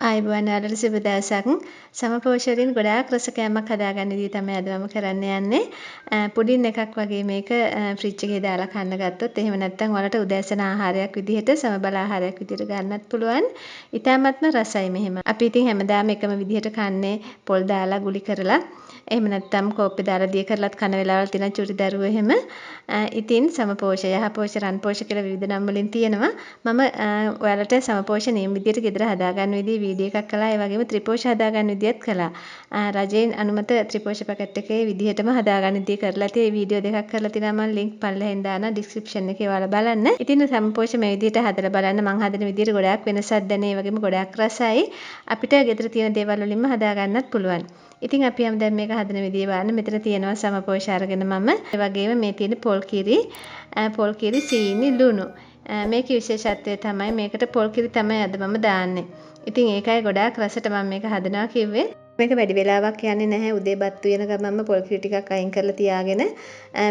ආයුබෝවන් ඔයාලට සුබ දවසක්. සමපෝෂ වලින් ගොඩාක් රස කෑමක් හදාගන්න විදිහ තමයි අද මම කරන්න යන්නේ. පුඩින් එකක් වගේ මේක ෆ්‍රිජ් එකේ දාලා කන්න ගත්තොත් එහෙම නැත්නම් ඔයාලට උදෑසන ආහාරයක් විදිහට සමබල ආහාරයක් විදිහට ගන්නත් පුළුවන්. ඉතාමත්ම රසයි මෙහෙම. අපි ඉතින් හැමදාම එකම විදිහට කන්නේ පොල් දාලා ගුලි කරලා. එහෙම නැත්නම් කෝප්පේ දාලා දිය කරලත් කන වෙලාවල් තියෙන චුටි දරුවෝ එහෙම. ඉතින් සමපෝෂ, යහපෝෂ, රන්පෝෂ කියලා විවිධ නම් වලින් තියෙනවා. මම ඔයාලට සමපෝෂ නියම විදිහට ගෙදර හදාගන්න විදිහ වීඩියෝ එකක් කළා. ඒ වගේම ත්‍රිපෝෂ හදාගන්න විදිහත් කළා. රජයෙන් අනුමත ත්‍රිපෝෂ පැකට් එකේ විදිහටම හදාගන්න විදිහ කරලා තියෙයි. මේ වීඩියෝ දෙකක් කරලා තිනවා මම ලින්ක් පල්ලෙහෙන් දානවා ඩිස්ක්‍රිප්ෂන් එකේ ඔයාලා බලන්න. ඉතින් සමපෝෂ මේ විදිහට හදලා බලන්න. මම හදන විදිහට ගොඩාක් වෙනසක් දැනේ. ඒ වගේම ගොඩාක් රසයි. අපිට ගෙදර තියෙන දේවල් වලින්ම හදාගන්නත් පුළුවන්. ඉතින් අපි යමු දැන් මේක හදන විදිය බලන්න. මෙතන තියෙනවා සමපෝෂ අරගෙන මම. ඒ වගේම මේ තියෙන පොල් කිරි, සීනි, ලුණු. මේකේ විශේෂත්වය තමයි මේකට පොල් කිරි තමයි අද මම දාන්නේ. ඉතින් ඒකයි ගොඩාක් රසට මම මේක හදනවා කිව්වේ. මේක වැඩි වෙලාවක් යන්නේ නැහැ. උදේ බත් උයන ගමන්ම පොල් කිරි ටිකක් අයින් කරලා තියාගෙන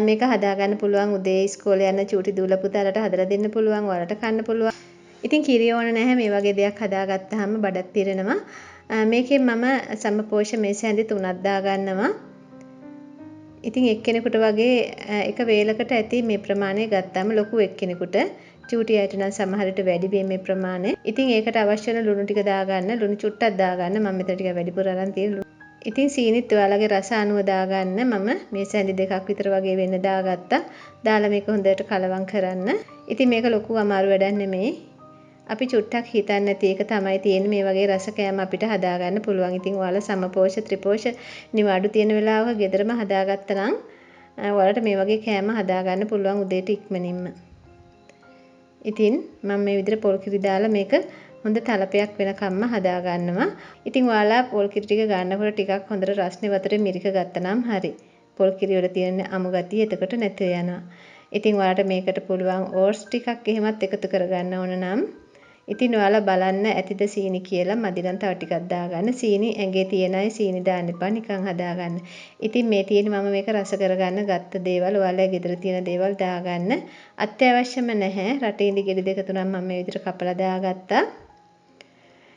මේක හදාගන්න පුළුවන්. උදේ ඉස්කෝලේ යන චූටි දූල පුතාලට හදලා දෙන්න පුළුවන්. ඔයාලට කන්න පුළුවන්. ඉතින් කිරි ඕන නැහැ. මේ වගේ දෙයක් හදාගත්තාම බඩත් පිරෙනවා. මේකෙන් මම සමපෝෂ මේස ඇඳි 3ක් දාගන්නවා. ඉතින් එක්කෙනෙකුට වගේ එක වේලකට ඇති මේ ප්‍රමාණය ගත්තාම ලොකු එක්කෙනෙකුට චූටි අයට නම් සමහරට වැඩි වෙයි මේ ප්‍රමාණය. ඉතින් ඒකට අවශ්‍ය වෙන ලුණු ටික දාගන්න. ලුණු චුට්ටක් දාගන්න. මම මෙතන ටික වැඩිපුර අරන් තියෙනවා. ඉතින් සීනිත් ඔයාලගේ රස අනුව දාගන්න. මම මේ සැඳි දෙකක් විතර වගේ වෙන්න දාගත්තා. දාලා මේක හොඳට කලවම් කරන්න. ඉතින් මේක ලොකු අමාරු වැඩක් නෙමෙයි. අපි චුට්ටක් හිතන්නේ නැති එක තමයි තියෙන්නේ. මේ වගේ රස කෑම අපිට හදාගන්න පුළුවන්. ඉතින් ඔයාලා සමපෝෂ ත්‍රිපෝෂ නිවාඩු තියෙන වෙලාවක ගෙදරම හදාගත්තා නම් ඔයාලට මේ වගේ කෑම හදාගන්න පුළුවන් උදේට ඉක්මනින්ම. ඉතින් මම මේ විදිහට පොල් කිරි දාලා මේක හොඳ තලපයක් වෙනකම්ම හදාගන්නවා. ඉතින් ඔයාලා පොල් කිරි ටික ගන්නකොට ටිකක් හොඳට රස්නේ වතුරේ මිරික ගත්තනම් හරි. පොල් කිරි වල තියෙන අමු ගතිය එතකොට නැති යනවා. ඉතින් ඔයාලට මේකට පුළුවන් ඕට්ස් ටිකක් එහෙමත් එකතු කරගන්න ඕන නම් ඉතින් ඔයාලා බලන්න ඇතිද සීනි කියලා. මදි නම් තව ටිකක් දාගන්න. සීනි ඇඟේ තියෙන අය සීනි දාන්න එපා. නිකන් හදාගන්න. ඉතින් මේ තියෙන මම මේක රස කරගන්න ගත්ත දේවල් ඔයාලා ගෙදර තියෙන දේවල් දාගන්න. අත්‍යවශ්‍යම නැහැ. රටේ ඉඳි ගෙඩි දෙක තුනක් මම මේ විදිහට කපලා දාගත්තා.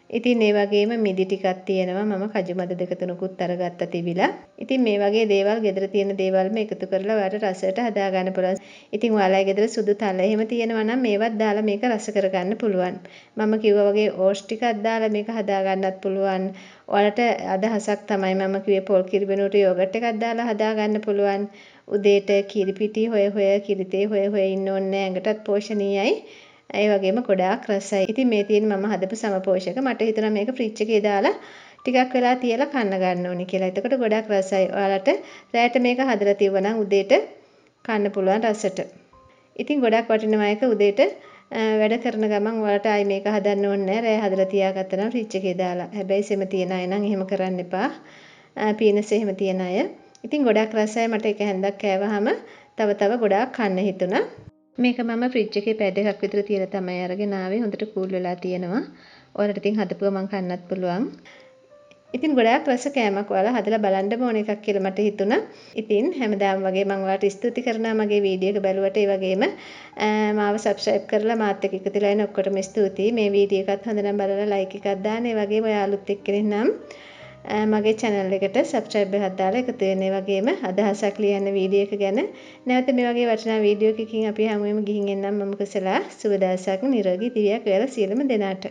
ඉතින් මේ වගේම මිදි ටිකක් තියෙනවා. මම කජු මද දෙක තුනකුත් අරගත්තා තිබිලා. ඉතින් මේ වගේ දේවල් ගෙදර තියෙන දේවල්ම එකතු කරලා ඔයාලට රසයට හදාගන්න පුළුවන්. ඉතින් ඔයාලගේ ගෙදර සුදු තල එහෙම තියෙනවා නම් මේවත් දාලා මේක රස කරගන්න පුළුවන්. මම කිව්වා වගේ ඕට්ස් ටිකක් දාලා මේක හදාගන්නත් පුළුවන්. ඔයාලට අදහසක් තමයි මම කිව්වේ පොල් කිරි වෙනුවට යෝගට් එකක් දාලා හදාගන්න පුළුවන්. උදේට කිරි පිටි හොය කිරිතේ හොය ඉන්න ඕනේ නැහැ. ඇඟටත් පෝෂණීයයි. ඒ වගේම ගොඩාක් රසයි. ඉතින් මේ තියෙන මම හදපු සමපෝෂක මට හිතුණා මේක ෆ්‍රිජ් එකේ දාලා ටිකක් වෙලා තියලා කන්න ගන්න ඕනේ කියලා. එතකොට ගොඩාක් රසයි. ඔයාලට රැයට මේක හදලා තියවනම් උදේට කන්න පුළුවන් රසට. ඉතින් ගොඩාක් වටිනවා ඒක උදේට වැඩ කරන ගමන් ඔයාලට ආයි මේක හදන්න ඕනේ නැහැ. රැය හදලා තියාගත්තා නම් ෆ්‍රිජ් එකේ දාලා. හැබැයි සෙම තියන අය නම් එහෙම කරන්න එපා. පීනස් එහෙම තියන අය. ඉතින් ගොඩාක් රසයි. මට එක හැන්දක් කෑවහම තව ගොඩාක් කන්න හිතුණා. මේක මම ෆ්‍රිජ් එකේ පැය දෙකක් විතර තියලා තමයි අරගෙන ආවේ. හොඳට කූල් වෙලා තියෙනවා. ඔයාලට ඉතින් හදපුවා මම කන්නත් පුළුවන්. ඉතින් ගොඩාක් රස කෑමක් ඔයාලා හදලා බලන්න ඕන එකක් කියලා මට හිතුණා. ඉතින් හැමදාම වගේ මම ඔයාලට ස්තුති කරනවා මගේ වීඩියෝ එක බලුවට. ඒ වගේම මාව සබ්ස්ක්‍රයිබ් කරලා මාත් එක්ක එකතු වෙලා ඉන්න ඔක්කොටම ස්තුතියි. මේ වීඩියෝ එකත් හොඳ නම් බලලා ලයික් එකක් දාන්න. ඒ වගේම ඔයා අලුත් එක්කෙනෙක් නම් මගේ channel එකට subscribe එකක් දාලා එකතු වෙන්න. ඒ වගේම අදහසක් ලියන්න වීඩියෝ එක ගැන. නැවත මේ වගේ වටිනා වීඩියෝ එකකින් අපි හැමෝම ගිහින් එන්නම්. මම කුසලා. සුබ දවසක්. නිරෝගී දිවියක් වේලා සියලුම දෙනාට.